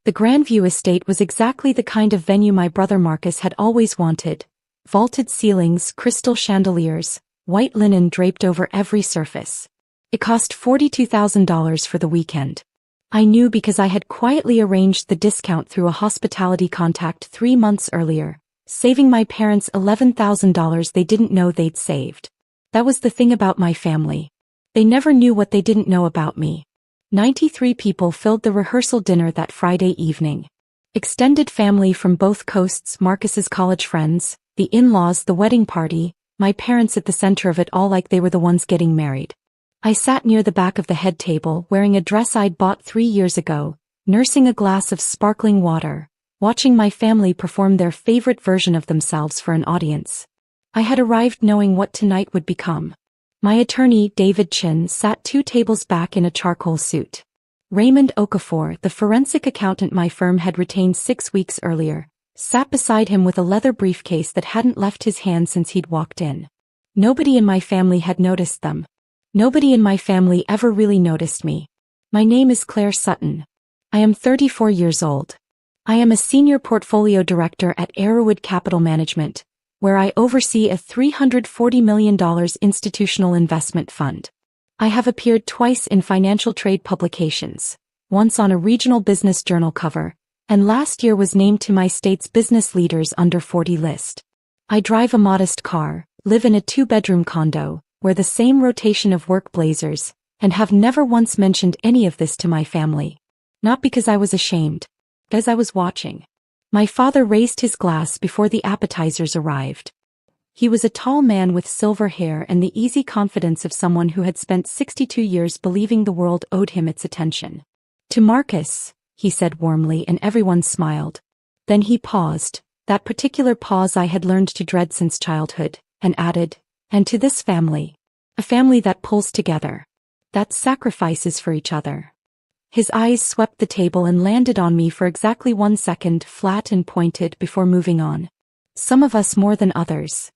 The Grandview estate was exactly the kind of venue my brother Marcus had always wanted. Vaulted ceilings, crystal chandeliers, white linen draped over every surface. It cost $42,000 for the weekend. I knew because I had quietly arranged the discount through a hospitality contact 3 months earlier, saving my parents $11,000 they didn't know they'd saved. That was the thing about my family. They never knew what they didn't know about me. 93 people filled the rehearsal dinner that Friday evening. Extended family from both coasts, Marcus's college friends, the in-laws, the wedding party, my parents at the center of it all like they were the ones getting married. I sat near the back of the head table wearing a dress I'd bought 3 years ago, nursing a glass of sparkling water, watching my family perform their favorite version of themselves for an audience. I had arrived knowing what tonight would become. My attorney, David Chin, sat 2 tables back in a charcoal suit. Raymond Okafor, the forensic accountant my firm had retained 6 weeks earlier, sat beside him with a leather briefcase that hadn't left his hand since he'd walked in. Nobody in my family had noticed them. Nobody in my family ever really noticed me. My name is Claire Sutton. I am 34 years old. I am a senior portfolio director at Arrowwood Capital Management, where I oversee a $340 million institutional investment fund. I have appeared twice in financial trade publications, once on a regional business journal cover, and last year was named to my state's Business Leaders Under 40 list. I drive a modest car, live in a 2-bedroom condo, wear the same rotation of work blazers, and have never once mentioned any of this to my family. Not because I was ashamed, because I was watching. My father raised his glass before the appetizers arrived. He was a tall man with silver hair and the easy confidence of someone who had spent 62 years believing the world owed him its attention. "To Marcus," he said warmly, and everyone smiled. Then he paused, that particular pause I had learned to dread since childhood, and added, "And to this family. A family that pulls together. That sacrifices for each other." His eyes swept the table and landed on me for exactly 1 second, flat and pointed, before moving on. "Some of us more than others."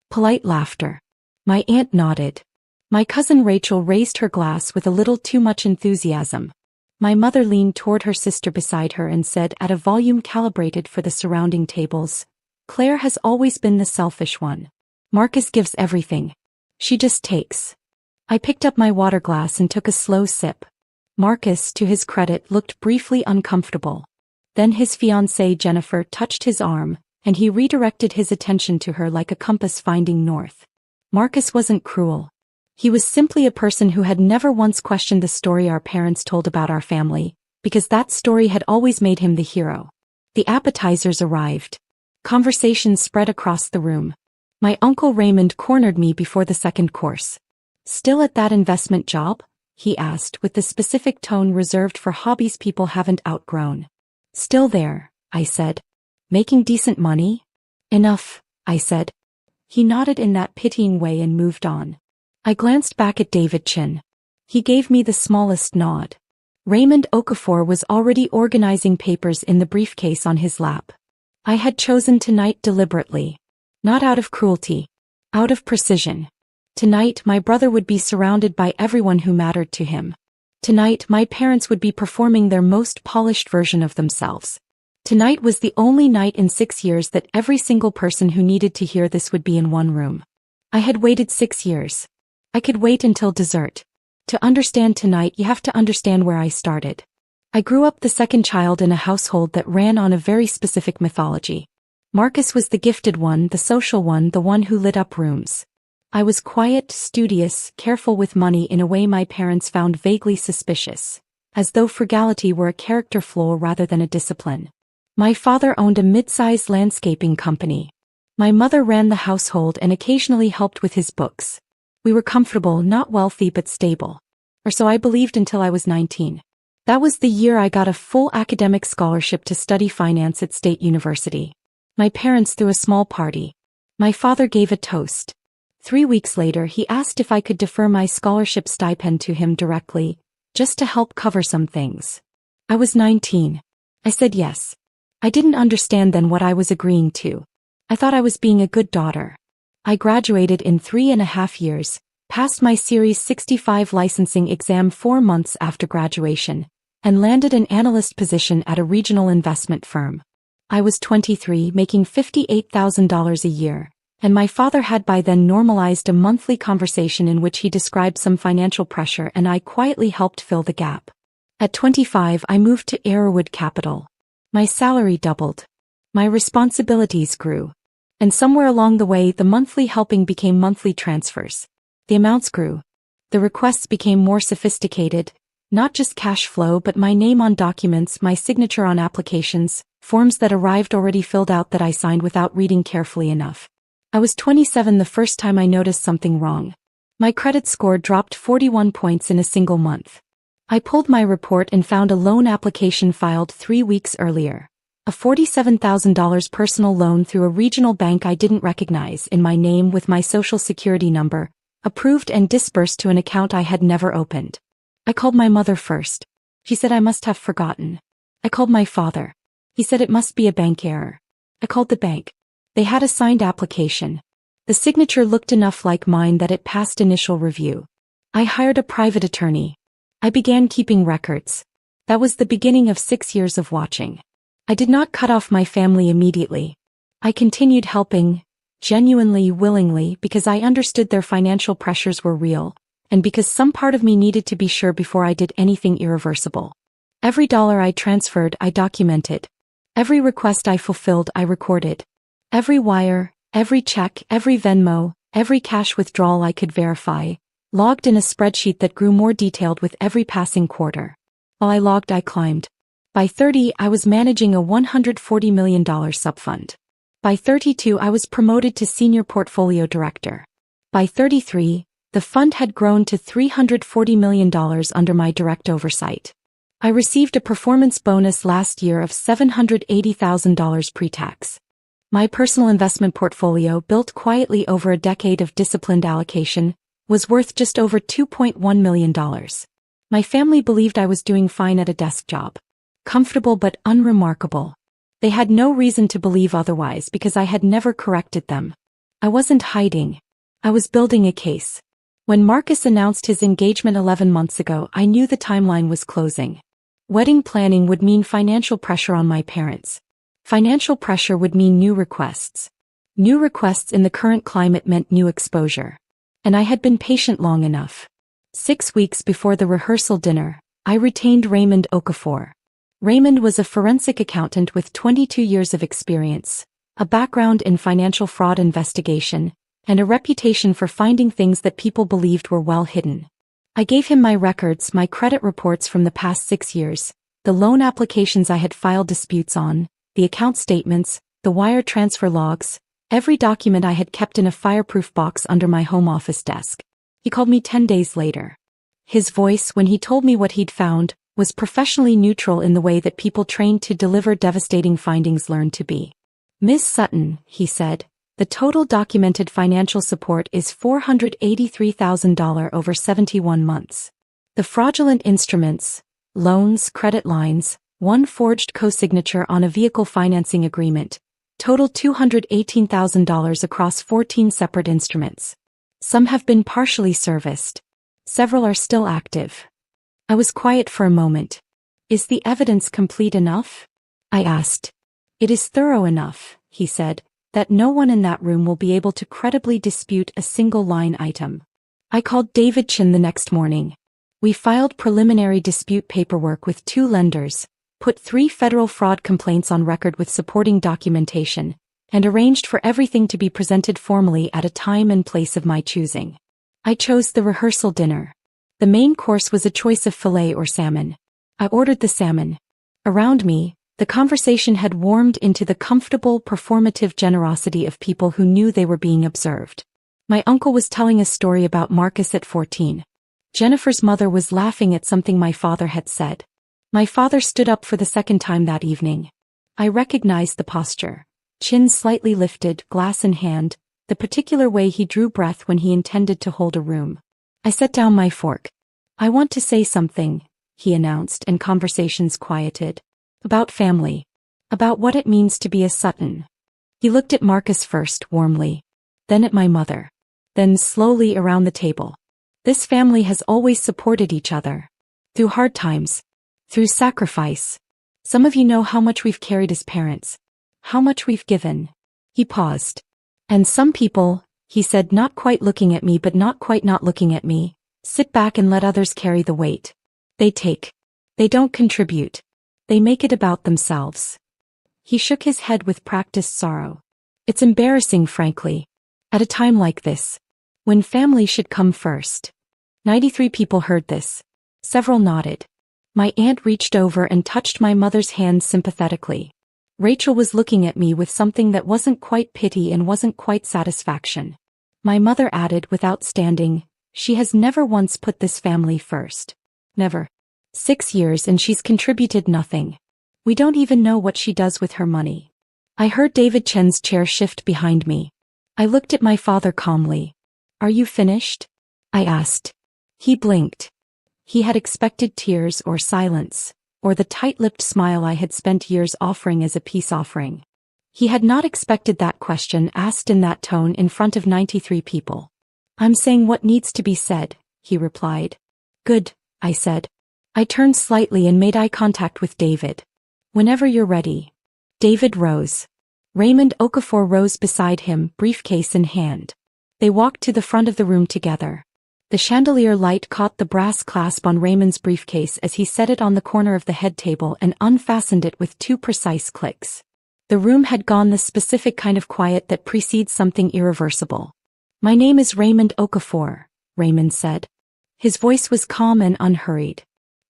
Polite laughter. My aunt nodded. My cousin Rachel raised her glass with a little too much enthusiasm. My mother leaned toward her sister beside her and said at a volume calibrated for the surrounding tables, "Claire has always been the selfish one. Marcus gives everything. She just takes." I picked up my water glass and took a slow sip. Marcus, to his credit, looked briefly uncomfortable. Then his fiancée Jennifer touched his arm, and he redirected his attention to her like a compass finding north. Marcus wasn't cruel. He was simply a person who had never once questioned the story our parents told about our family, because that story had always made him the hero. The appetizers arrived. Conversation spread across the room. My Uncle Raymond cornered me before the second course. "Still at that investment job?" he asked with the specific tone reserved for hobbies people haven't outgrown. "Still there," I said. "Making decent money?" "Enough," I said. He nodded in that pitying way and moved on. I glanced back at David Chin. He gave me the smallest nod. Raymond Okafor was already organizing papers in the briefcase on his lap. I had chosen tonight deliberately. Not out of cruelty. Out of precision. Tonight my brother would be surrounded by everyone who mattered to him. Tonight my parents would be performing their most polished version of themselves. Tonight was the only night in 6 years that every single person who needed to hear this would be in one room. I had waited 6 years. I could wait until dessert. To understand tonight, you have to understand where I started. I grew up the second child in a household that ran on a very specific mythology. Marcus was the gifted one, the social one, the one who lit up rooms. I was quiet, studious, careful with money in a way my parents found vaguely suspicious, as though frugality were a character flaw rather than a discipline. My father owned a mid-sized landscaping company. My mother ran the household and occasionally helped with his books. We were comfortable, not wealthy but stable. Or so I believed until I was 19. That was the year I got a full academic scholarship to study finance at State University. My parents threw a small party. My father gave a toast. 3 weeks later he asked if I could defer my scholarship stipend to him directly, just to help cover some things. I was 19. I said yes. I didn't understand then what I was agreeing to. I thought I was being a good daughter. I graduated in 3.5 years, passed my Series 65 licensing exam 4 months after graduation, and landed an analyst position at a regional investment firm. I was 23, making $58,000 a year, and my father had by then normalized a monthly conversation in which he described some financial pressure and I quietly helped fill the gap. At 25, I moved to Arrowwood Capital. My salary doubled. My responsibilities grew. And somewhere along the way, the monthly helping became monthly transfers. The amounts grew. The requests became more sophisticated, not just cash flow but my name on documents, my signature on applications, forms that arrived already filled out that I signed without reading carefully enough. I was 27 the first time I noticed something wrong. My credit score dropped 41 points in a single month. I pulled my report and found a loan application filed 3 weeks earlier. A $47,000 personal loan through a regional bank I didn't recognize in my name with my social security number, approved and disbursed to an account I had never opened. I called my mother first. She said I must have forgotten. I called my father. He said it must be a bank error. I called the bank. They had a signed application. The signature looked enough like mine that it passed initial review. I hired a private attorney. I began keeping records. That was the beginning of 6 years of watching. I did not cut off my family immediately. I continued helping, genuinely, willingly, because I understood their financial pressures were real, and because some part of me needed to be sure before I did anything irreversible. Every dollar I transferred, I documented. Every request I fulfilled, I recorded. Every wire, every check, every Venmo, every cash withdrawal I could verify, logged in a spreadsheet that grew more detailed with every passing quarter. While I logged, I climbed. By 30, I was managing a $140 million subfund. By 32, I was promoted to senior portfolio director. By 33, the fund had grown to $340 million under my direct oversight. I received a performance bonus last year of $780,000 pre-tax. My personal investment portfolio, built quietly over a decade of disciplined allocation, was worth just over $2.1 million. My family believed I was doing fine at a desk job. Comfortable but unremarkable. They had no reason to believe otherwise because I had never corrected them. I wasn't hiding. I was building a case. When Marcus announced his engagement 11 months ago, I knew the timeline was closing. Wedding planning would mean financial pressure on my parents. Financial pressure would mean new requests. New requests in the current climate meant new exposure. And I had been patient long enough. 6 weeks before the rehearsal dinner, I retained Raymond Okafor. Raymond was a forensic accountant with 22 years of experience, a background in financial fraud investigation, and a reputation for finding things that people believed were well hidden. I gave him my records, my credit reports from the past 6 years, the loan applications I had filed disputes on, the account statements, the wire transfer logs, every document I had kept in a fireproof box under my home office desk. He called me 10 days later. His voice, when he told me what he'd found, was professionally neutral in the way that people trained to deliver devastating findings learn to be. "Ms. Sutton," he said, "the total documented financial support is $483,000 over 71 months. The fraudulent instruments, loans, credit lines, one forged co-signature on a vehicle financing agreement, total $218,000 across 14 separate instruments. Some have been partially serviced. Several are still active." I was quiet for a moment. "Is the evidence complete enough?" I asked. "It is thorough enough," he said, "that no one in that room will be able to credibly dispute a single line item." I called David Chin the next morning. We filed preliminary dispute paperwork with 2 lenders, put 3 federal fraud complaints on record with supporting documentation, and arranged for everything to be presented formally at a time and place of my choosing. I chose the rehearsal dinner. The main course was a choice of filet or salmon. I ordered the salmon. Around me, the conversation had warmed into the comfortable, performative generosity of people who knew they were being observed. My uncle was telling a story about Marcus at 14. Jennifer's mother was laughing at something my father had said. My father stood up for the second time that evening. I recognized the posture. Chin slightly lifted, glass in hand, the particular way he drew breath when he intended to hold a room. I set down my fork. "I want to say something," he announced, and conversations quieted. "About family. About what it means to be a Sutton." He looked at Marcus first, warmly. Then at my mother. Then slowly around the table. "This family has always supported each other. Through hard times. Through sacrifice. Some of you know how much we've carried as parents. How much we've given. He paused. And some people, he said, not quite looking at me but not quite not looking at me, sit back and let others carry the weight. They take. They don't contribute. They make it about themselves. He shook his head with practiced sorrow. It's embarrassing, frankly. At a time like this. When family should come first. 93 people heard this. Several nodded. My aunt reached over and touched my mother's hand sympathetically. Rachel was looking at me with something that wasn't quite pity and wasn't quite satisfaction. My mother added without standing, she has never once put this family first. Never. 6 years and she's contributed nothing. We don't even know what she does with her money. I heard David Chen's chair shift behind me. I looked at my father calmly. Are you finished? I asked. He blinked. He had expected tears or silence, or the tight-lipped smile I had spent years offering as a peace offering. He had not expected that question asked in that tone in front of 93 people. I'm saying what needs to be said, he replied. Good, I said. I turned slightly and made eye contact with David. Whenever you're ready. David rose. Raymond Okafor rose beside him, briefcase in hand. They walked to the front of the room together. The chandelier light caught the brass clasp on Raymond's briefcase as he set it on the corner of the head table and unfastened it with 2 precise clicks. The room had gone the specific kind of quiet that precedes something irreversible. My name is Raymond Okafor, Raymond said. His voice was calm and unhurried.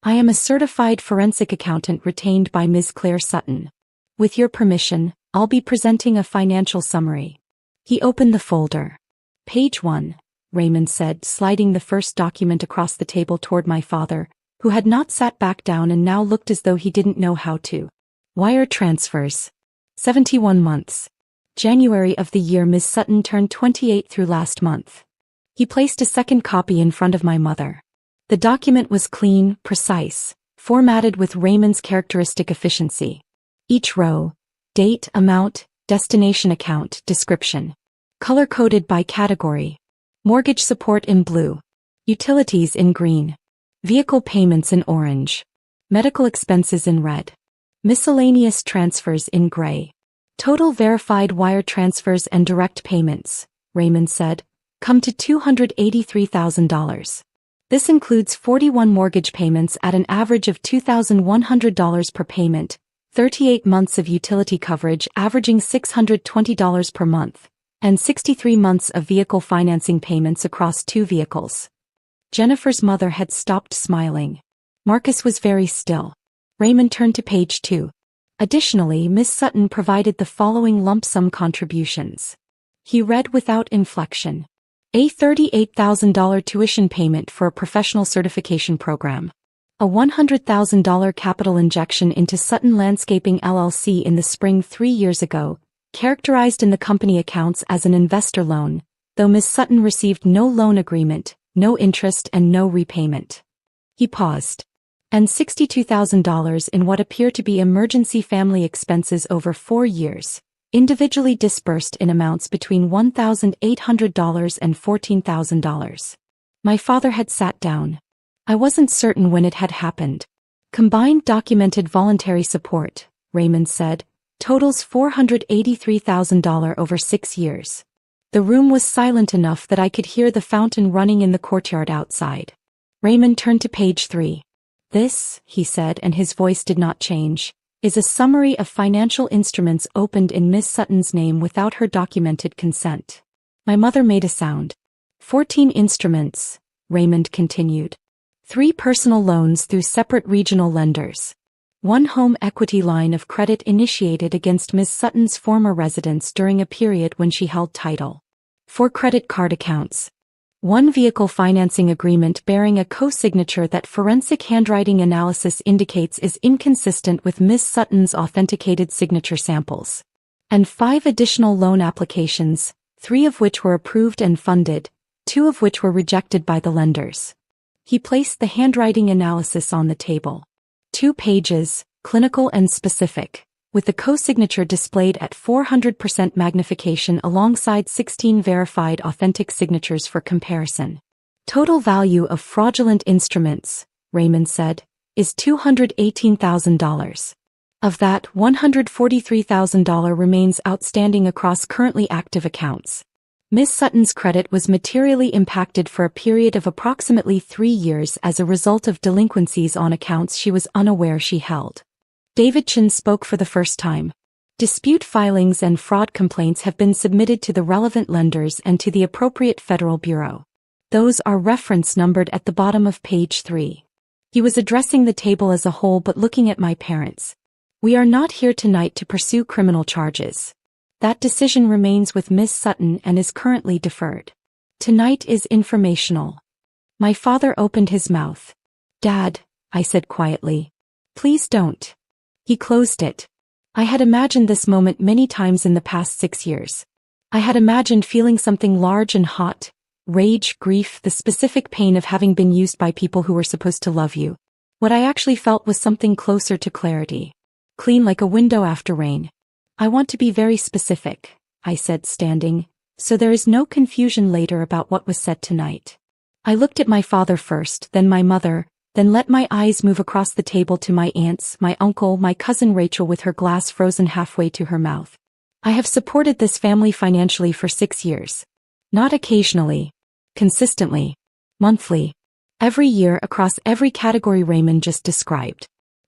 I am a certified forensic accountant retained by Ms. Claire Sutton. With your permission, I'll be presenting a financial summary. He opened the folder. Page 1. Raymond said, sliding the first document across the table toward my father, who had not sat back down and now looked as though he didn't know how to. Wire transfers. 71 months. January of the year Ms. Sutton turned 28 through last month. He placed a second copy in front of my mother. The document was clean, precise, formatted with Raymond's characteristic efficiency. Each row, date, amount, destination account, description. Color-coded by category. Mortgage support in blue. Utilities in green. Vehicle payments in orange. Medical expenses in red. Miscellaneous transfers in gray. Total verified wire transfers and direct payments, Raymond said, come to $283,000. This includes 41 mortgage payments at an average of $2,100 per payment, 38 months of utility coverage averaging $620 per month, and 63 months of vehicle financing payments across 2 vehicles. Jennifer's mother had stopped smiling. Marcus was very still. Raymond turned to page 2. Additionally, Miss Sutton provided the following lump sum contributions. He read without inflection. A $38,000 tuition payment for a professional certification program. A $100,000 capital injection into Sutton Landscaping LLC in the spring 3 years ago, characterized in the company accounts as an investor loan, though Ms. Sutton received no loan agreement, no interest and no repayment. He paused. And $62,000 in what appear to be emergency family expenses over 4 years, individually disbursed in amounts between $1,800 and $14,000. My father had sat down. I wasn't certain when it had happened. Combined documented voluntary support, Raymond said, totals $483,000 over 6 years. The room was silent enough that I could hear the fountain running in the courtyard outside. Raymond turned to page 3. This, he said, and his voice did not change, is a summary of financial instruments opened in Miss Sutton's name without her documented consent. My mother made a sound. 14 instruments, Raymond continued. 3 personal loans through separate regional lenders. 1 home equity line of credit initiated against Ms. Sutton's former residence during a period when she held title. 4 credit card accounts. 1 vehicle financing agreement bearing a co-signature that forensic handwriting analysis indicates is inconsistent with Ms. Sutton's authenticated signature samples. And 5 additional loan applications, 3 of which were approved and funded, 2 of which were rejected by the lenders. He placed the handwriting analysis on the table. 2 pages, clinical and specific, with the co-signature displayed at 400% magnification alongside 16 verified authentic signatures for comparison. Total value of fraudulent instruments, Raymond said, is $218,000. Of that, $143,000 remains outstanding across currently active accounts. Miss Sutton's credit was materially impacted for a period of approximately 3 years as a result of delinquencies on accounts she was unaware she held. David Chen spoke for the first time. Dispute filings and fraud complaints have been submitted to the relevant lenders and to the appropriate federal bureau. Those are reference numbered at the bottom of page 3. He was addressing the table as a whole but looking at my parents. We are not here tonight to pursue criminal charges. That decision remains with Miss Sutton and is currently deferred. Tonight is informational. My father opened his mouth. Dad, I said quietly. Please don't. He closed it. I had imagined this moment many times in the past 6 years. I had imagined feeling something large and hot, rage, grief, the specific pain of having been used by people who were supposed to love you. What I actually felt was something closer to clarity. Clean like a window after rain. I want to be very specific, I said standing, so there is no confusion later about what was said tonight. I looked at my father first, then my mother, then let my eyes move across the table to my aunts, my uncle, my cousin Rachel with her glass frozen halfway to her mouth. I have supported this family financially for 6 years. Not occasionally. Consistently. Monthly. Every year across every category Raymond just described.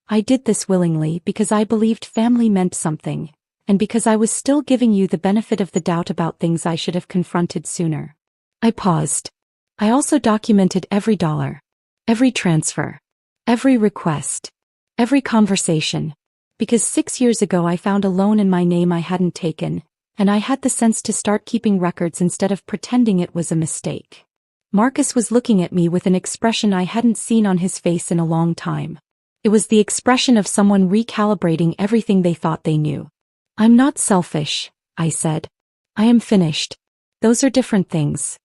I did this willingly because I believed family meant something, and because I was still giving you the benefit of the doubt about things I should have confronted sooner. I paused. I also documented every dollar. Every transfer. Every request. Every conversation. Because 6 years ago I found a loan in my name I hadn't taken, and I had the sense to start keeping records instead of pretending it was a mistake. Marcus was looking at me with an expression I hadn't seen on his face in a long time. It was the expression of someone recalibrating everything they thought they knew. I'm not selfish, I said. I am finished. Those are different things.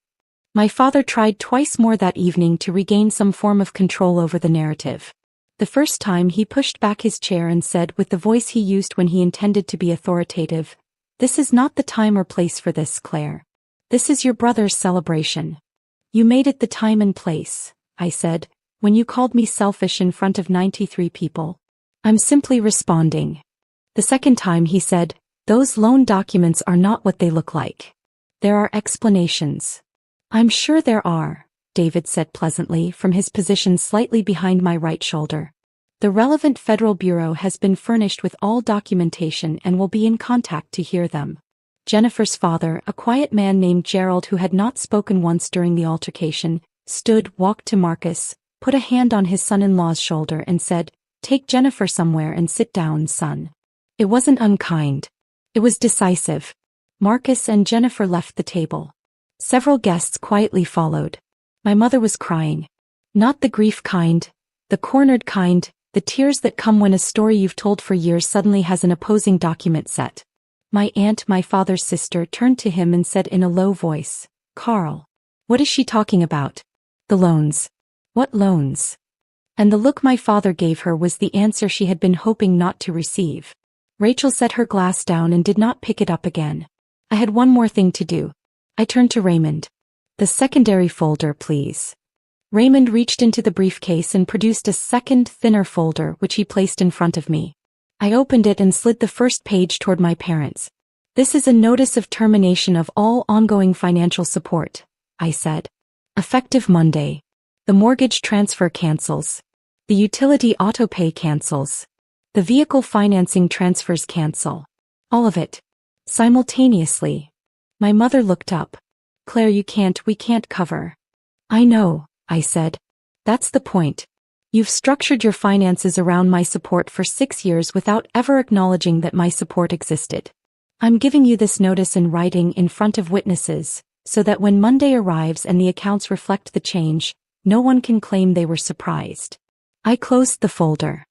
My father tried twice more that evening to regain some form of control over the narrative. The first time he pushed back his chair and said with the voice he used when he intended to be authoritative, "This is not the time or place for this, Claire. This is your brother's celebration." "You made it the time and place," I said, "when you called me selfish in front of 93 people. I'm simply responding." The second time he said, "Those loan documents are not what they look like. There are explanations." "I'm sure there are," David said pleasantly from his position slightly behind my right shoulder. "The relevant federal bureau has been furnished with all documentation and will be in contact to hear them." Jennifer's father, a quiet man named Gerald who had not spoken once during the altercation, walked to Marcus, put a hand on his son-in-law's shoulder and said, "Take Jennifer somewhere and sit down, son." It wasn't unkind. It was decisive. Marcus and Jennifer left the table. Several guests quietly followed. My mother was crying. Not the grief kind, the cornered kind, the tears that come when a story you've told for years suddenly has an opposing document set. My aunt, my father's sister, turned to him and said in a low voice, "Carl, what is she talking about?" "The loans." "What loans?" And the look my father gave her was the answer she had been hoping not to receive. Rachel set her glass down and did not pick it up again. I had one more thing to do. I turned to Raymond. "The secondary folder, please." Raymond reached into the briefcase and produced a second, thinner folder which he placed in front of me. I opened it and slid the first page toward my parents. "This is a notice of termination of all ongoing financial support," I said. "Effective Monday. The mortgage transfer cancels. The utility autopay cancels. The vehicle financing transfers cancel. All of it. Simultaneously." My mother looked up. "Claire, we can't cover." "I know," I said. "That's the point. You've structured your finances around my support for 6 years without ever acknowledging that my support existed. I'm giving you this notice in writing in front of witnesses, so that when Monday arrives and the accounts reflect the change, no one can claim they were surprised." I closed the folder.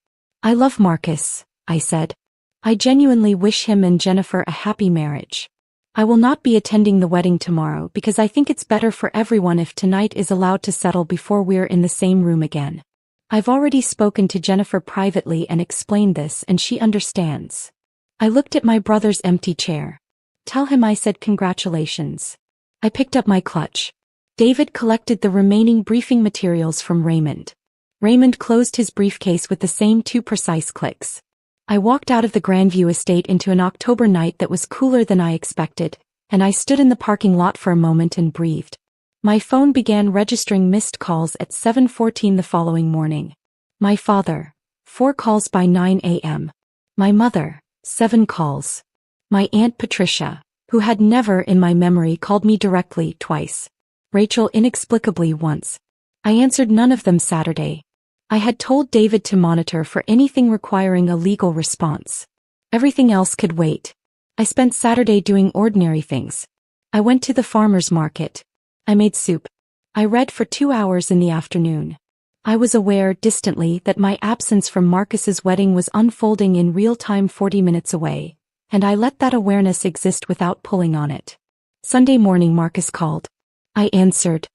"I love Marcus," I said. "I genuinely wish him and Jennifer a happy marriage. I will not be attending the wedding tomorrow because I think it's better for everyone if tonight is allowed to settle before we're in the same room again. I've already spoken to Jennifer privately and explained this and she understands." I looked at my brother's empty chair. "Tell him I said congratulations." I picked up my clutch. David collected the remaining briefing materials from Raymond. Raymond closed his briefcase with the same 2 precise clicks. I walked out of the Grandview estate into an October night that was cooler than I expected, and I stood in the parking lot for a moment and breathed. My phone began registering missed calls at 7:14 the following morning. My father, 4 calls by 9 a.m. My mother, 7 calls. My Aunt Patricia, who had never in my memory called me directly, twice. Rachel inexplicably once. I answered none of them Saturday. I had told David to monitor for anything requiring a legal response. Everything else could wait. I spent Saturday doing ordinary things. I went to the farmer's market. I made soup. I read for 2 hours in the afternoon. I was aware, distantly, that my absence from Marcus's wedding was unfolding in real time 40 minutes away, and I let that awareness exist without pulling on it. Sunday morning Marcus called. I answered.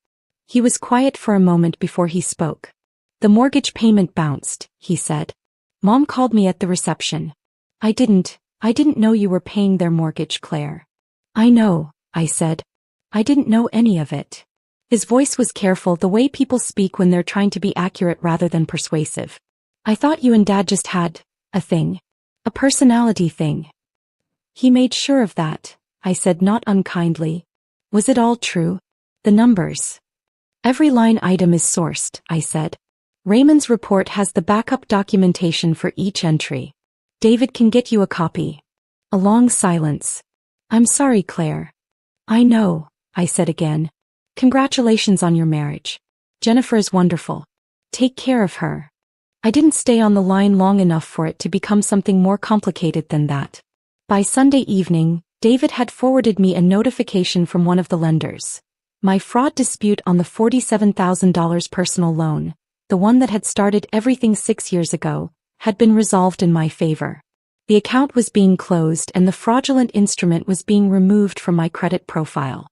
He was quiet for a moment before he spoke. The mortgage payment bounced, he said. Mom called me at the reception. I didn't know you were paying their mortgage, Claire. I know, I said. I didn't know any of it. His voice was careful, the way people speak when they're trying to be accurate rather than persuasive. I thought you and Dad just had a thing. A personality thing. He made sure of that, I said not unkindly. Was it all true? The numbers. Every line item is sourced, I said. Raymond's report has the backup documentation for each entry. David can get you a copy. A long silence. I'm sorry, Claire. I know, I said again. Congratulations on your marriage. Jennifer is wonderful. Take care of her. I didn't stay on the line long enough for it to become something more complicated than that. By Sunday evening, David had forwarded me a notification from one of the lenders. My fraud dispute on the $47,000 personal loan, the one that had started everything 6 years ago, had been resolved in my favor. The account was being closed and the fraudulent instrument was being removed from my credit profile.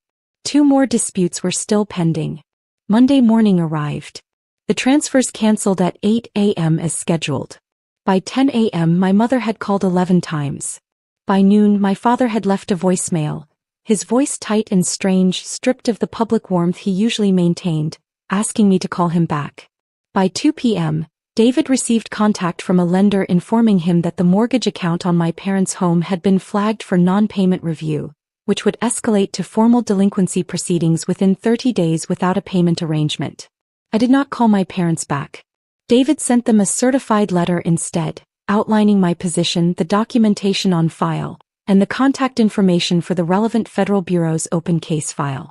2 more disputes were still pending. Monday morning arrived. The transfers canceled at 8 a.m. as scheduled. By 10 a.m. my mother had called 11 times. By noon my father had left a voicemail, his voice tight and strange, stripped of the public warmth he usually maintained, asking me to call him back. By 2 p.m., David received contact from a lender informing him that the mortgage account on my parents' home had been flagged for non-payment review, which would escalate to formal delinquency proceedings within 30 days without a payment arrangement. I did not call my parents back. David sent them a certified letter instead, outlining my position, the documentation on file, and the contact information for the relevant Federal Bureau's open case file.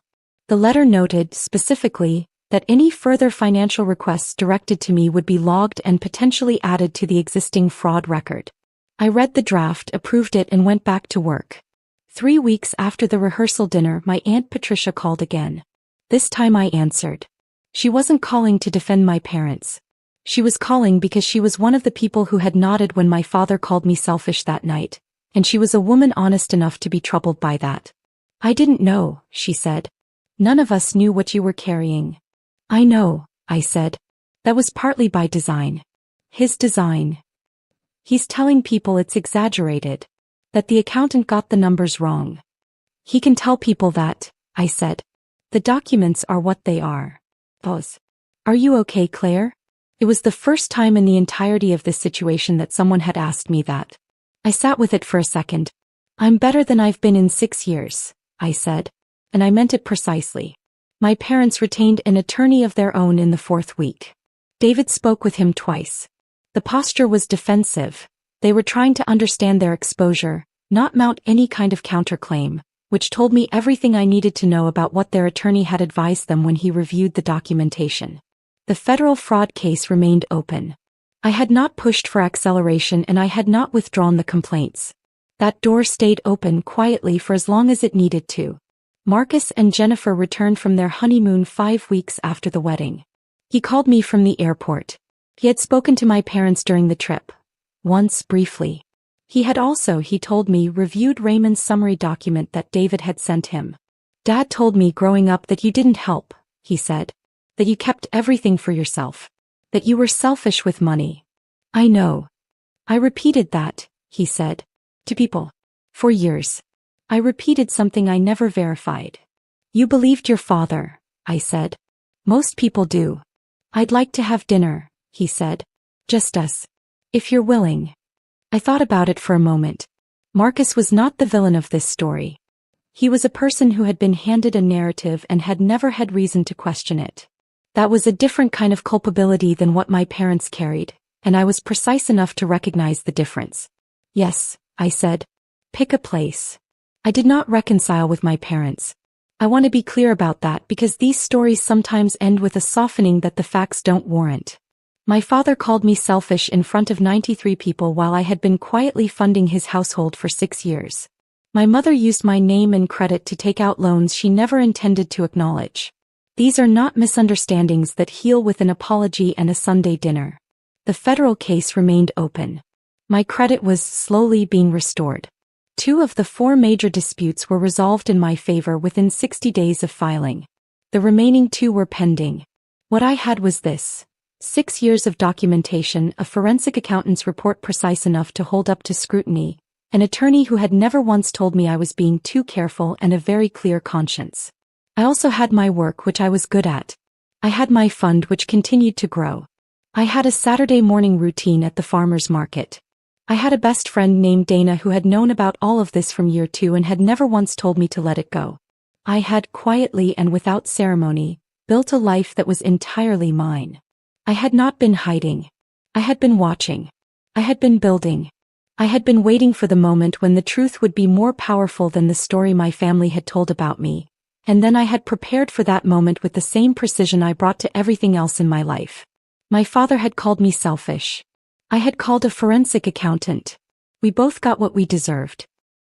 The letter noted, specifically, that any further financial requests directed to me would be logged and potentially added to the existing fraud record. I read the draft, approved it, and went back to work. 3 weeks after the rehearsal dinner, my Aunt Patricia called again. This time I answered. She wasn't calling to defend my parents. She was calling because she was one of the people who had nodded when my father called me selfish that night, and she was a woman honest enough to be troubled by that. I didn't know, she said. None of us knew what you were carrying. I know, I said. That was partly by design. His design. He's telling people it's exaggerated. That the accountant got the numbers wrong. He can tell people that, I said. The documents are what they are. Pause. Are you okay, Claire? It was the first time in the entirety of this situation that someone had asked me that. I sat with it for a second. I'm better than I've been in 6 years, I said. And I meant it precisely. My parents retained an attorney of their own in the 4th week. David spoke with him twice. The posture was defensive. They were trying to understand their exposure, not mount any kind of counterclaim, which told me everything I needed to know about what their attorney had advised them when he reviewed the documentation. The federal fraud case remained open. I had not pushed for acceleration and I had not withdrawn the complaints. That door stayed open quietly for as long as it needed to. Marcus and Jennifer returned from their honeymoon 5 weeks after the wedding. He called me from the airport. He had spoken to my parents during the trip. Once, briefly. He had also, he told me, reviewed Raymond's summary document that David had sent him. Dad told me growing up that you didn't help, he said. That you kept everything for yourself. That you were selfish with money. I know. I repeated that, he said. To people. For years. I repeated something I never verified. You believed your father, I said. Most people do. I'd like to have dinner, he said. Just us. If you're willing. I thought about it for a moment. Marcus was not the villain of this story. He was a person who had been handed a narrative and had never had reason to question it. That was a different kind of culpability than what my parents carried, and I was precise enough to recognize the difference. Yes, I said. Pick a place. I did not reconcile with my parents. I want to be clear about that because these stories sometimes end with a softening that the facts don't warrant. My father called me selfish in front of 93 people while I had been quietly funding his household for 6 years. My mother used my name and credit to take out loans she never intended to acknowledge. These are not misunderstandings that heal with an apology and a Sunday dinner. The federal case remained open. My credit was slowly being restored. 2 of the 4 major disputes were resolved in my favor within 60 days of filing. The remaining 2 were pending. What I had was this: 6 years of documentation, a forensic accountant's report precise enough to hold up to scrutiny, an attorney who had never once told me I was being too careful, and a very clear conscience. I also had my work, which I was good at. I had my fund, which continued to grow. I had a Saturday morning routine at the farmer's market. I had a best friend named Dana who had known about all of this from year 2 and had never once told me to let it go. I had, quietly and without ceremony, built a life that was entirely mine. I had not been hiding. I had been watching. I had been building. I had been waiting for the moment when the truth would be more powerful than the story my family had told about me, and then I had prepared for that moment with the same precision I brought to everything else in my life. My father had called me selfish. I had called a forensic accountant. We both got what we deserved.